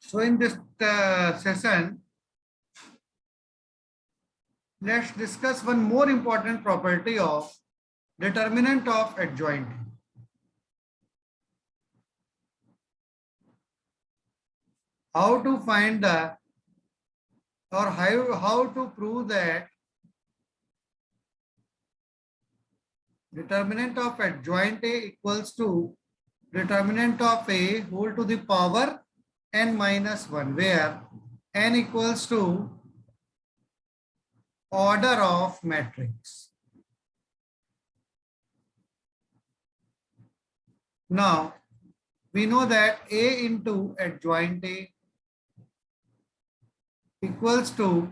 So in this session, let's discuss one more important property of determinant of adjoint. How to find the or how to prove that determinant of adjoint A equals to determinant of A whole to the power n minus 1, where n equals to order of matrix. Now, we know that A into adjoint A equals to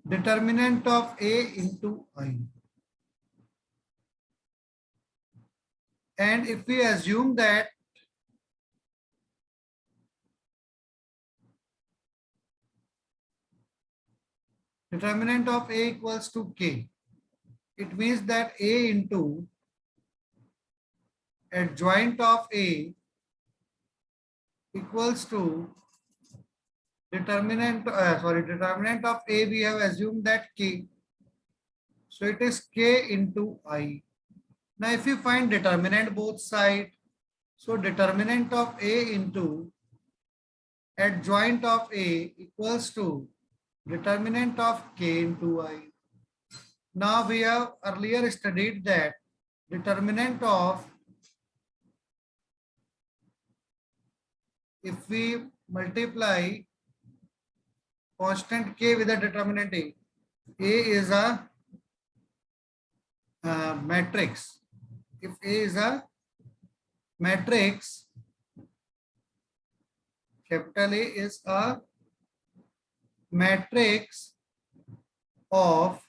determinant of A into I. And if we assume that determinant of A equals to K, it means that A into adjoint of A equals to determinant of A, we have assumed that K. So it is K into I. Now if you find determinant both sides, so determinant of A into adjoint of A equals to determinant of K into I. Now we have earlier studied that determinant of, if we multiply constant K with a determinant A is a matrix. If A is a matrix, capital A is a matrix of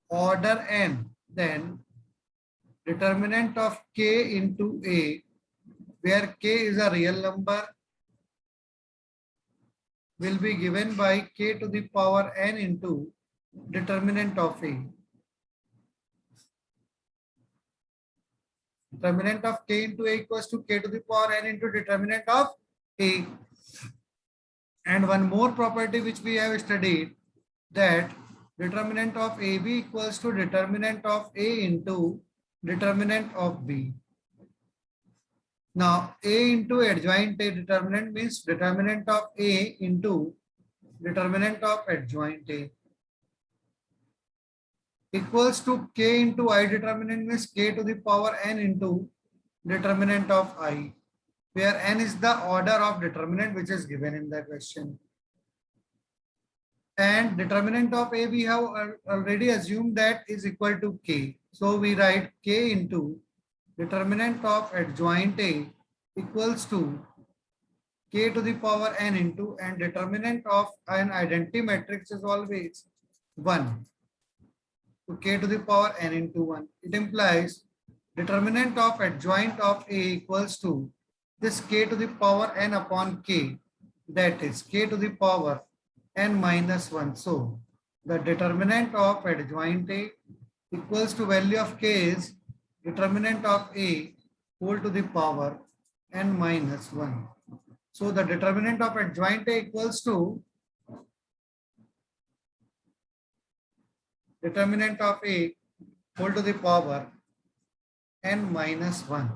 order n, then determinant of K into A, where K is a real number, will be given by K to the power n into determinant of A. Determinant of K into A equals to K to the power n into determinant of A. And one more property which we have studied, that determinant of AB equals to determinant of A into determinant of B. Now A into adjoint A determinant means determinant of A into determinant of adjoint A equals to K into I determinant means K to the power n into determinant of I, where n is the order of determinant which is given in the question. And determinant of A we have already assumed that is equal to K. So we write K into determinant of adjoint A equals to K to the power n into, and determinant of an identity matrix is always 1. So K to the power n into 1. It implies determinant of adjoint of A equals to this K to the power n upon K, that is K to the power n minus 1. So the determinant of adjoint A equals to value of K is determinant of A whole to the power n minus 1. So the determinant of adjoint A equals to determinant of A whole to the power n minus 1.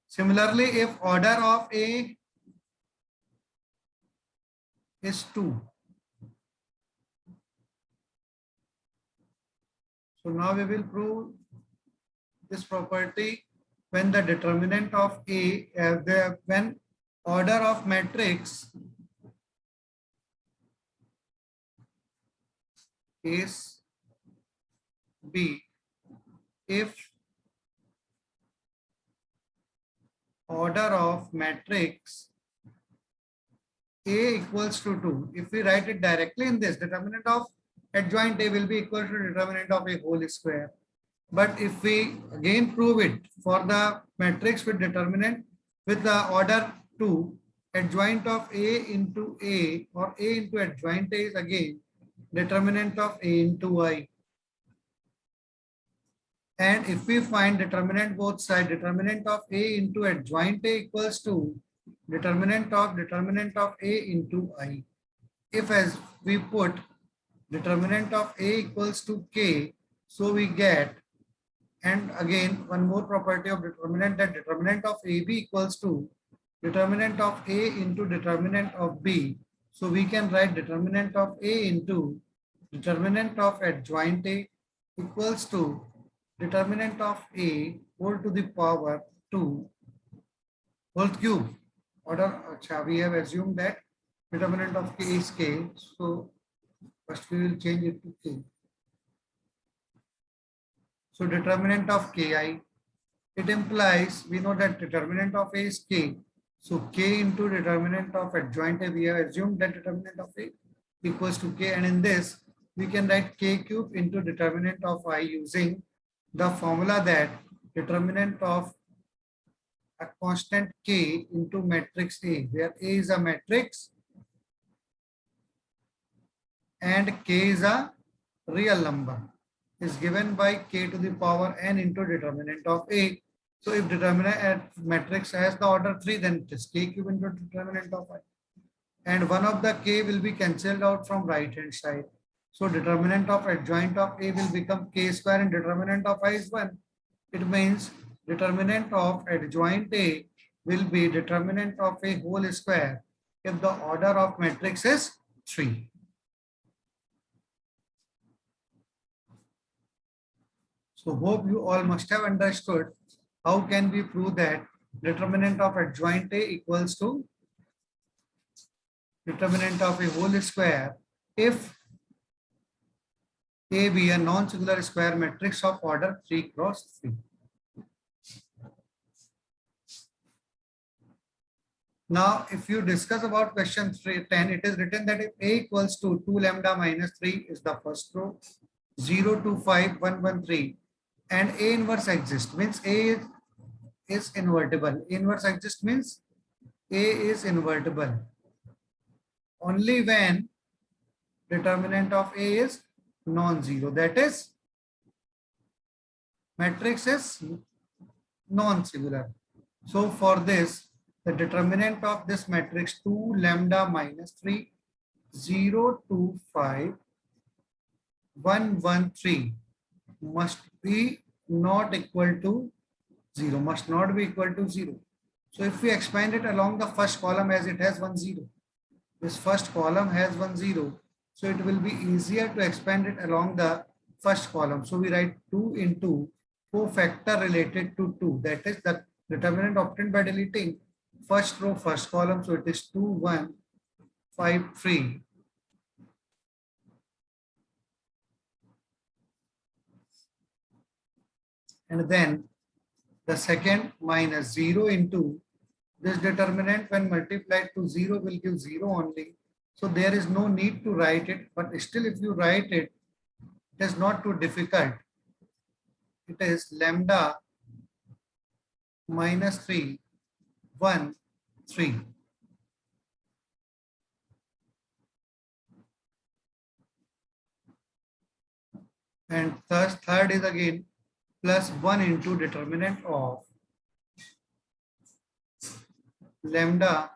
Similarly, if order of A is 2. So now we will prove this property when the determinant of A, when order of matrix is B, if order of matrix A equals to 2. If we write it directly in this, determinant of adjoint A will be equal to determinant of A whole square. But if we again prove it for the matrix with determinant with the order 2, adjoint of A into A or A into adjoint A is again determinant of A into I. And if we find determinant both sides, determinant of A into adjoint A equals to determinant of A into I. If as we put determinant of A equals to K, so we get, and again one more property of determinant, that determinant of AB equals to determinant of A into determinant of B. So we can write determinant of A into determinant of adjoint A equals to determinant of A whole to the power 2 whole cube. Order, we have assumed that determinant of K is K. So first we will change it to K. So determinant of Ki, it implies, we know that determinant of A is K. So K into determinant of adjoint A, we have assumed that determinant of A equals to K, and in this we can write K cube into determinant of I using the formula that determinant of a constant K into matrix A, where A is a matrix and K is a real number, is given by K to the power n into determinant of A. So if determinant at matrix has the order 3, then it is K cube into determinant of I. And one of the K will be cancelled out from right hand side. So determinant of adjoint of A will become K square and determinant of I is 1. It means determinant of adjoint A will be determinant of A whole square if the order of matrix is 3. So hope you all must have understood how can we prove that determinant of adjoint A equals to determinant of a whole square if A be a non-singular square matrix of order 3 cross 3. Now, if you discuss about question 10, it is written that if A equals to 2 lambda minus 3 is the first row, 0 to 5, 1, 1, 3, and A inverse exists, means A is invertible. Inverse exists means A is invertible only when determinant of A is non-zero, that is matrix is non-singular. So for this, the determinant of this matrix 2 lambda minus 3, 0 to 5, 1, 1, 3 must be not equal to 0, must not be equal to 0. So if we expand it along the first column, as it has 1, 0, this first column has 1, 0, so it will be easier to expand it along the first column. So we write 2 into cofactor related to 2, that is the determinant obtained by deleting first row first column. So it is 2, 1, 5, 3. And then the second minus 0 into this determinant when multiplied to 0 will give 0 only. So there is no need to write it, but still if you write it, it is not too difficult. It is lambda minus 3, 1, 3. And third is again plus 1 into determinant of lambda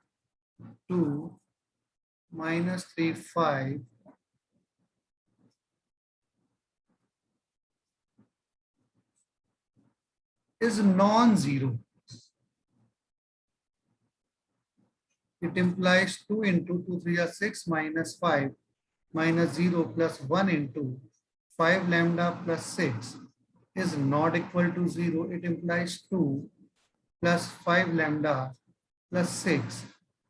2 minus 3, 5 is non-zero. It implies 2 into 2, 3 are 6 minus 5 minus 0 plus 1 into 5 lambda plus 6 is not equal to 0. It implies 2 plus 5 lambda plus 6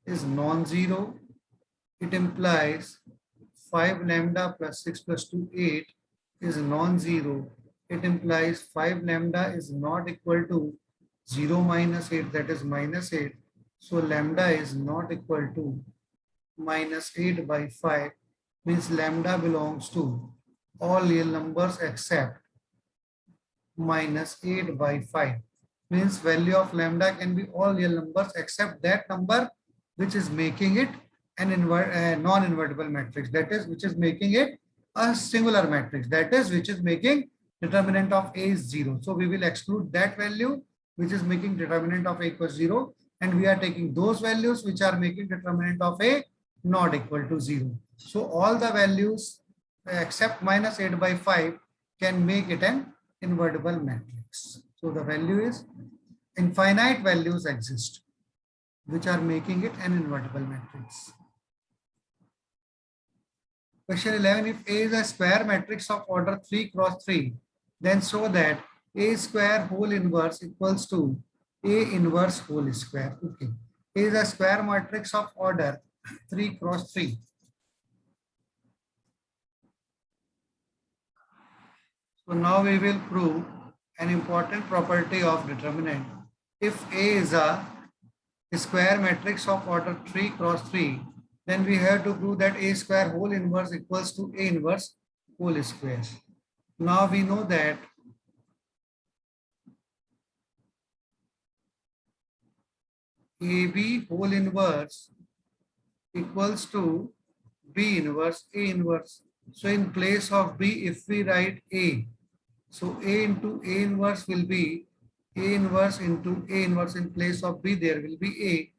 is non-zero. It implies 5 lambda plus 6 plus 2, 8 is non-zero. It implies 5 lambda is not equal to 0 minus 8, that is minus 8. So lambda is not equal to minus 8 by 5, means lambda belongs to all real numbers except minus 8 by 5. Means value of lambda can be all real numbers except that number which is making it an non-invertible matrix, that is which is making it a singular matrix, that is which is making determinant of A is 0. So we will exclude that value which is making determinant of A equals 0. and we are taking those values which are making determinant of A not equal to 0. So all the values except minus 8 by 5 can make it an invertible matrix. So the value is infinite values exist which are making it an invertible matrix. Question 11, if A is a square matrix of order 3 cross 3, then show that A square whole inverse equals to A inverse whole square. Okay. A is a square matrix of order 3 cross 3. So now we will prove an important property of determinant. If A is a square matrix of order 3 cross 3, then we have to prove that A square whole inverse equals to A inverse whole square. Now we know that AB whole inverse equals to B inverse A inverse. So in place of B, if we write A, so A into A inverse will be A inverse into A inverse. In place of B, there will be A.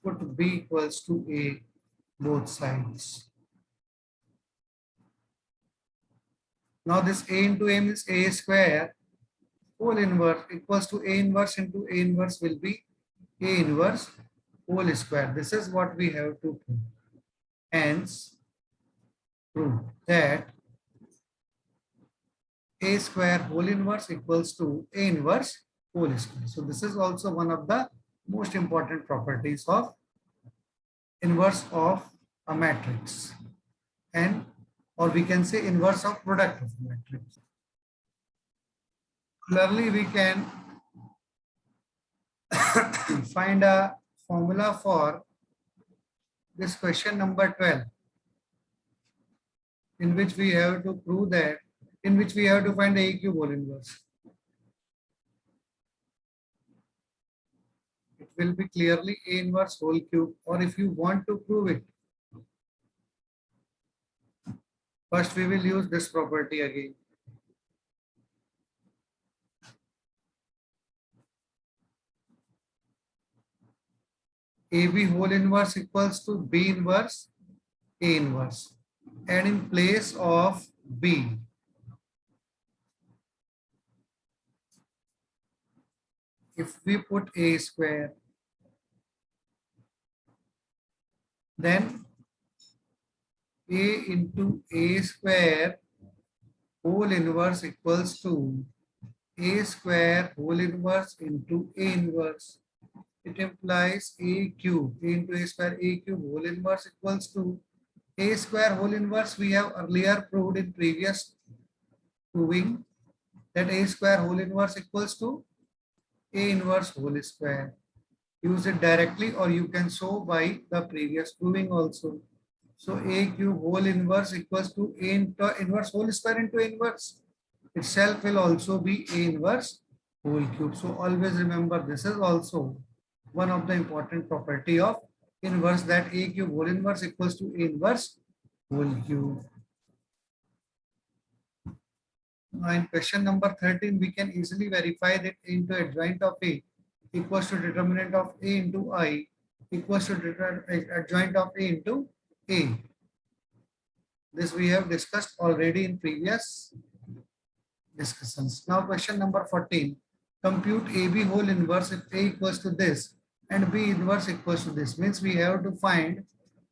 Put B equals to A both sides. Now this A into A means A square whole inverse equals to A inverse into A inverse will be A inverse whole square. This is what we have to prove. Hence, prove that A square whole inverse equals to A inverse whole square. So this is also one of the most important properties of inverse of a matrix, and or we can say inverse of product of a matrix. Clearly we can find a formula for this question number 12, in which we have to prove that, in which we have to find the A cube whole inverse. It will be clearly A inverse whole cube, or if you want to prove it, first we will use this property again. AB whole inverse equals to B inverse A inverse, and in place of B, if we put A square, then A into A square whole inverse equals to A square whole inverse into A inverse. It implies A cube, A into A square, A cube whole inverse equals to A square whole inverse. We have earlier proved in previous proving that A square whole inverse equals to A inverse whole square. Use it directly, or you can show by the previous proving also. So A cube whole inverse equals to A into inverse whole square into A inverse. Itself will also be A inverse whole cube. So always remember, this is also one of the important property of inverse, that A cube whole inverse equals to A inverse whole cube. Now in question number 13, we can easily verify that A into adjoint of A equals to determinant of A into I equals to adjoint of A into A. This we have discussed already in previous discussions. Now question number 14. Compute AB whole inverse if A equals to this and B inverse equals to this. Means we have to find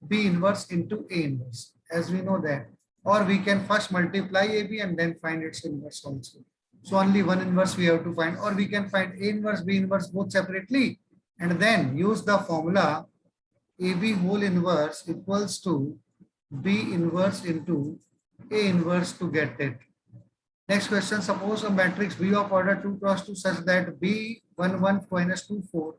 B inverse into A inverse, as we know that. Or we can first multiply AB and then find its inverse also. So only one inverse we have to find, or we can find A inverse, B inverse both separately and then use the formula AB whole inverse equals to B inverse into A inverse to get it. Next question, suppose a matrix B of order 2 cross 2 such that B 1 1 minus 2 4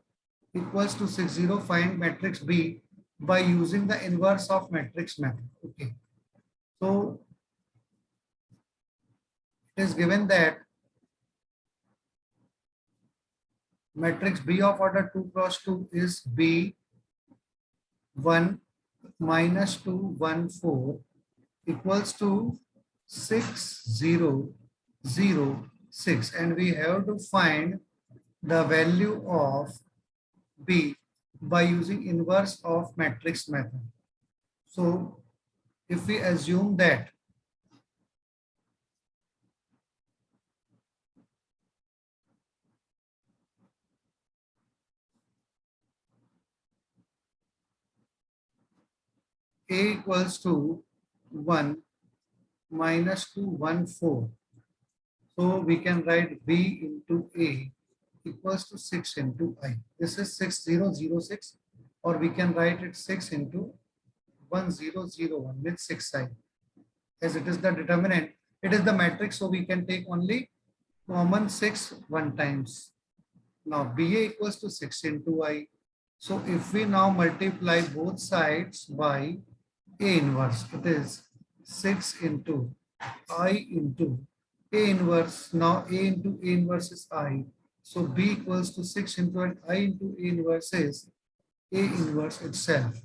equals to 6 0. Find matrix B by using the inverse of matrix method. Okay. So it is given that matrix B of order 2 cross 2 is B 1 minus 2 1 4 equals to 6 0 0 6, and we have to find the value of B by using inverse of matrix method. So if we assume that A equals to 1 minus 2, 1, 4. So we can write B into A equals to 6 into I. This is 6006, or we can write it 6 into 1001 with 6I. As it is the determinant, it is the matrix, so we can take only common 6 one times. Now BA equals to 6 into I. So if we now multiply both sides by A inverse, it is 6 into I into A inverse. Now A into A inverse is I. So B equals to 6 into and I into A inverse is A inverse itself.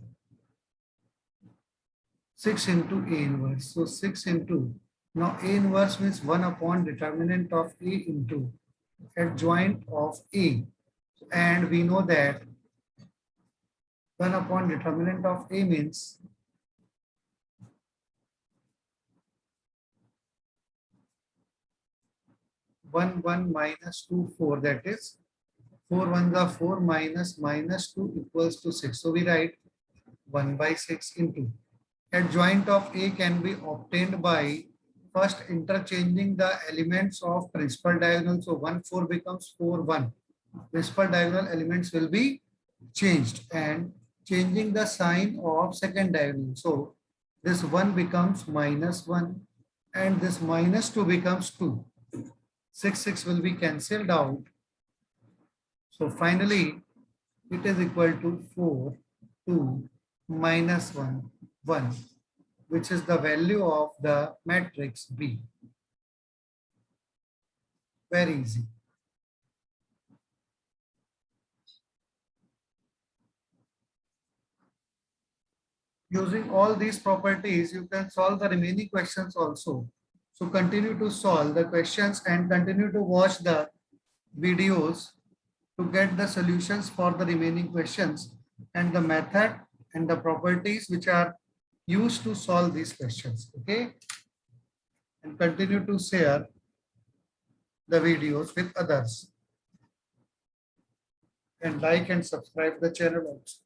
6 into A inverse. So 6 into, now A inverse means 1 upon determinant of A into adjoint of A. And we know that 1 upon determinant of A means 1, 1 minus 2, 4. That is 4 1 the 4 minus 2 equals to 6. So we write 1 by 6 into. Adjoint of A can be obtained by first interchanging the elements of principal diagonal. So 1, 4 becomes 4, 1. Principal diagonal elements will be changed, and changing the sign of second diagonal. So this 1 becomes minus 1 and this minus 2 becomes 2. 6, 6 will be cancelled out. So finally, it is equal to 4, 2, minus 1, 1, which is the value of the matrix B. Very easy. Using all these properties, you can solve the remaining questions also. So continue to solve the questions and continue to watch the videos to get the solutions for the remaining questions and the method and the properties which are used to solve these questions. Okay. And continue to share the videos with others and like and subscribe the channel also.